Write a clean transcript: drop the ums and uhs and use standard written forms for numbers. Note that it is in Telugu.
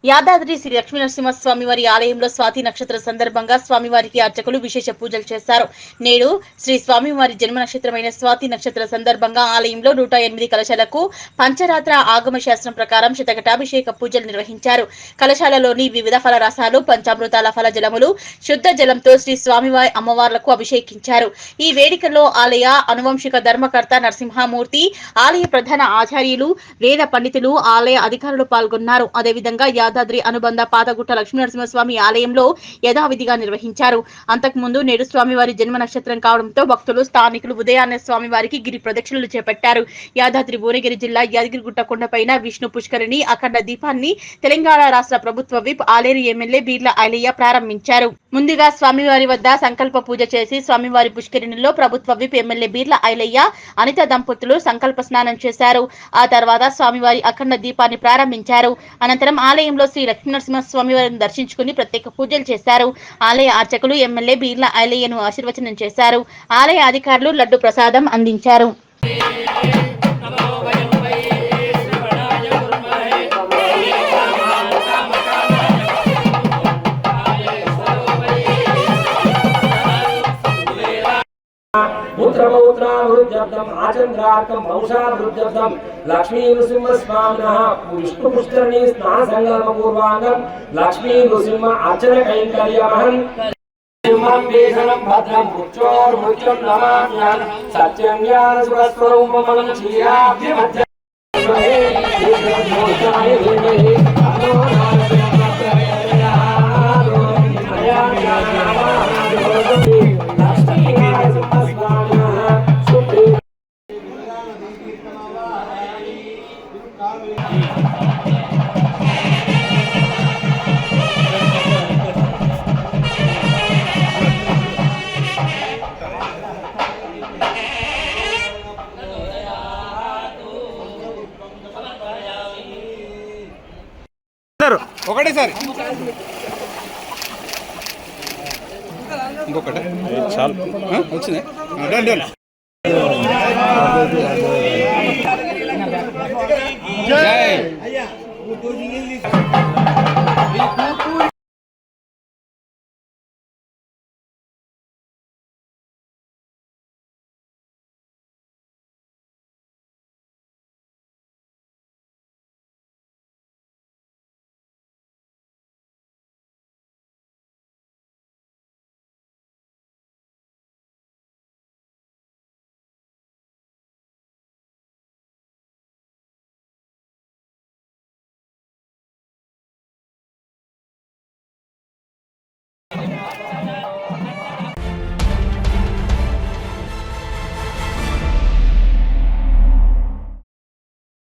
యాదాద్రి శ్రీ లక్ష్మీనరసింహస్వామి వారి ఆలయంలో స్వాతి నక్షత్ర సందర్భంగా స్వామివారికి అర్చకులు విశేష పూజలు చేశారు. నేడు శ్రీ స్వామివారి జన్మ నక్షత్రమైన స్వాతి నక్షత్ర సందర్భంగా ఆలయంలో 108 కలశాలకు పంచరాత్ర ఆగమ శాస్త్రం ప్రకారం శతఘటాభిషేక పూజలు నిర్వహించారు. కలశాలలోని వివిధ ఫల రసాలు, పంచామృతాల ఫల జలములు, శుద్ధ జలంతో శ్రీ స్వామివారి అమ్మవార్లకు అభిషేకించారు. ఈ వేడుకల్లో ఆలయ అనువంశిక ధర్మకర్త నరసింహమూర్తి, ఆలయ ప్రధాన ఆచార్యులు, వేద పండితులు, ఆలయ అధికారులు పాల్గొన్నారు. అదేవిధంగా యాదాద్రి అనుబంధ పాతగుట్ట లక్ష్మీనరసింహస్వామి ఆలయంలో యథావిధిగా నిర్వహించారు. అంతకుముందు నేడు స్వామివారి జన్మ నక్షత్రం కావడంతో భక్తులు, స్థానికులు ఉదయాన్నే స్వామివారికి గిరి ప్రదక్షిణలు చేపట్టారు. యాదాద్రి భువనగిరి జిల్లా యాదగిరిగుట్ట కొండపైన విష్ణు పుష్కరిణి అఖండ దీపాన్ని తెలంగాణ రాష్ట్ర ప్రభుత్వ విప్ ఆలేరు ఎమ్మెల్యే బీర్ల ఐలయ్య ప్రారంభించారు. ముందుగా స్వామివారి వద్ద సంకల్ప పూజ చేసి స్వామివారి పుష్కరిణిలో ప్రభుత్వ విప్ ఎమ్మెల్యే బీర్ల ఐలయ్య, అనిత దంపతులు సంకల్ప స్నానం చేశారు. ఆ తర్వాత స్వామివారి అఖండ దీపాన్ని ప్రారంభించారు. అనంతరం ఆలయంలో శ్రీ లక్ష్మీనరసింహస్వామి వారిని దర్శించుకుని ప్రత్యేక పూజలు చేశారు. ఆలయ అర్చకులు ఎమ్మెల్యే బీర్ల ఐలయ్యను ఆశీర్వచనం చేశారు. ఆలయ అధికారులు లడ్డు ప్రసాదం అందించారు. मूत्रमूत्रावृद्ध्यब्दम् आचन्द्रार्कम् वंशावृद्ध्यब्दम् लक्ष्मी नृसिंहस्वामिनः विष्णुपुष्करणी स्नानसङ्कल्पपूर्वाङ्गम् लक्ष्मी नृसिंह अर्चनकैङ्कर्यमहन् सिंहं भीषणं भद्रं मृत्योर्मृत्युं नमाम्यहं सत्यं ज्ञानसुरस्वरूपमलं क्षीराब्धिमध्यं ఒకటేసారి ఇంకొకటి చాలు వచ్చింది జై